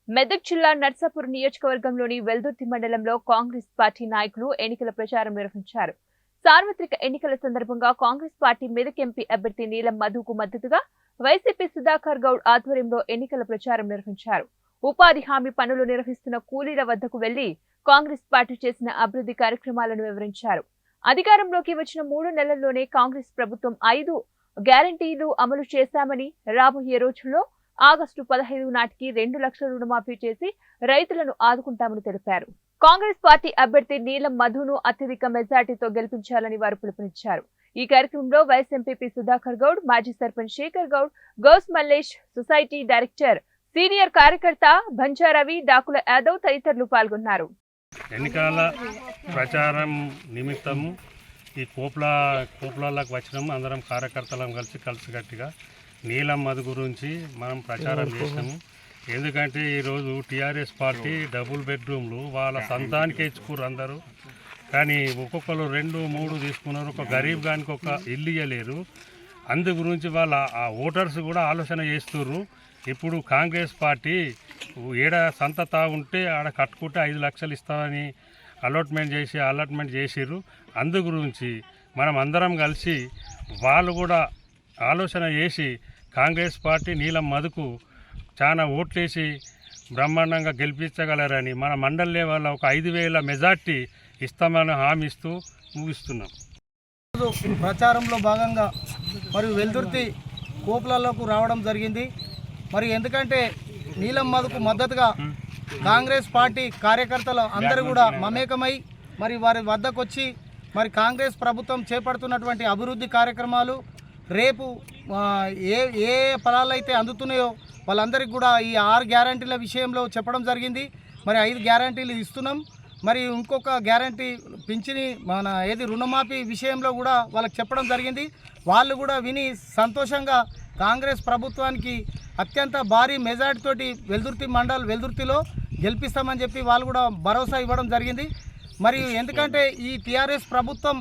మెదక్ జిల్లా నర్సాపూర్ నియోజకవర్గంలోని వెల్దుర్తి మండలంలో కాంగ్రెస్ పార్టీ నాయకులు ఎన్నికల ప్రచారం నిర్వహించారు. సార్వత్రిక ఎన్నికల సందర్భంగా కాంగ్రెస్ పార్టీ మెదక్ ఎంపీ అభ్యర్థి నీలం మధుకు మద్దతుగా వైసీపీ సుధాకర్ గౌడ్ ఆధ్వర్యంలో ఎన్నికల ప్రచారం నిర్వహించారు. ఉపాధి హామీ పనులు నిర్వహిస్తున్న కూలీల వద్దకు వెళ్లి కాంగ్రెస్ పార్టీ చేసిన అభివృద్ధి కార్యక్రమాలను వివరించారు. అధికారంలోకి వచ్చిన 3 నెలల్లోనే కాంగ్రెస్ ప్రభుత్వం 5 గ్యారంటీలు అమలు చేశామని, రాబోయే రోజుల్లో ఆగస్టు 15 నాటికి 2 లక్షల రుణమాఫీ చేసి రైతులను ఆదుకుంటామని తెలిపారు. కాంగ్రెస్ పార్టీ అభ్యర్థి నీలం మధును అత్యధిక మెజార్టీతో గెలిపించాలని వారు పిలుపునిచ్చారు. ఈ కార్యక్రమంలో వైస్ ఎంపీపీ సుధాకర్ గౌడ్, మాజీ sarpanch Shekhar Goud, Ghouse Mallesh, society director senior కార్యకర్త బంజారవి, డాకుల యాదవ్ తదితరులు పాల్గొన్నారు. ఎన్నికల ప్రచారం నిమిత్తము ఈ కోప్లాలకు వచ్చినాము. అందరం కార్యకర్తలం కలిసికట్టుగా నీలం మధు గురించి మనం ప్రచారం చేసినాము. ఎందుకంటే ఈరోజు టీఆర్ఎస్ పార్టీ డబుల్ బెడ్రూమ్లు వాళ్ళ సంతానికే ఇచ్చుకున్నారు అందరూ. కానీ ఒక్కొక్కరు 2, 3 తీసుకున్నారు. ఒక గరీబ్ గానికి ఒక ఇల్లు ఇవ్వలేరు. అందు గురించి వాళ్ళ ఆ ఓటర్స్ కూడా ఆలోచన చేస్తున్నారు. ఇప్పుడు కాంగ్రెస్ పార్టీ ఏడ సంతత ఉంటే ఆడ కట్టుకుంటే 5 లక్షలు ఇస్తామని అలాట్మెంట్ చేసిర్రు. అందు గురించి మనం అందరం కలిసి వాళ్ళు కూడా ఆలోచన చేసి కాంగ్రెస్ పార్టీ నీలం మధుకు చాలా ఓట్లేసి బ్రహ్మాండంగా గెలిపించగలరని మన మండల్ లెవెల్లో ఒక 5,000 మెజార్టీ ఇస్తామని హామీ ఇస్తూ ముగిస్తున్నాం. ప్రచారంలో భాగంగా మరియు వెల్దుర్తి కోపులలోకి రావడం జరిగింది. మరి ఎందుకంటే నీలం మధుకు మద్దతుగా కాంగ్రెస్ పార్టీ కార్యకర్తలు అందరూ కూడా మమేకమై మరి వారి వద్దకు వచ్చి మరి కాంగ్రెస్ ప్రభుత్వం చేపడుతున్నటువంటి అభివృద్ధి కార్యక్రమాలు రేపు ఏ ఫలాలు అయితే అందుతున్నాయో వాళ్ళందరికీ కూడా ఈ 6 గ్యారంటీల విషయంలో చెప్పడం జరిగింది. మరి 5 గ్యారంటీలు ఇస్తున్నాం. మరి ఇంకొక గ్యారంటీ పింఛని రుణమాఫీ విషయంలో కూడా వాళ్ళకి చెప్పడం జరిగింది. వాళ్ళు కూడా విని సంతోషంగా కాంగ్రెస్ ప్రభుత్వానికి అత్యంత భారీ మెజార్టీ తోటి వెల్దుర్తిలో గెలిపిస్తామని చెప్పి వాళ్ళు కూడా భరోసా ఇవ్వడం జరిగింది. మరియు ఎందుకంటే ఈ టీఆర్ఎస్ ప్రభుత్వం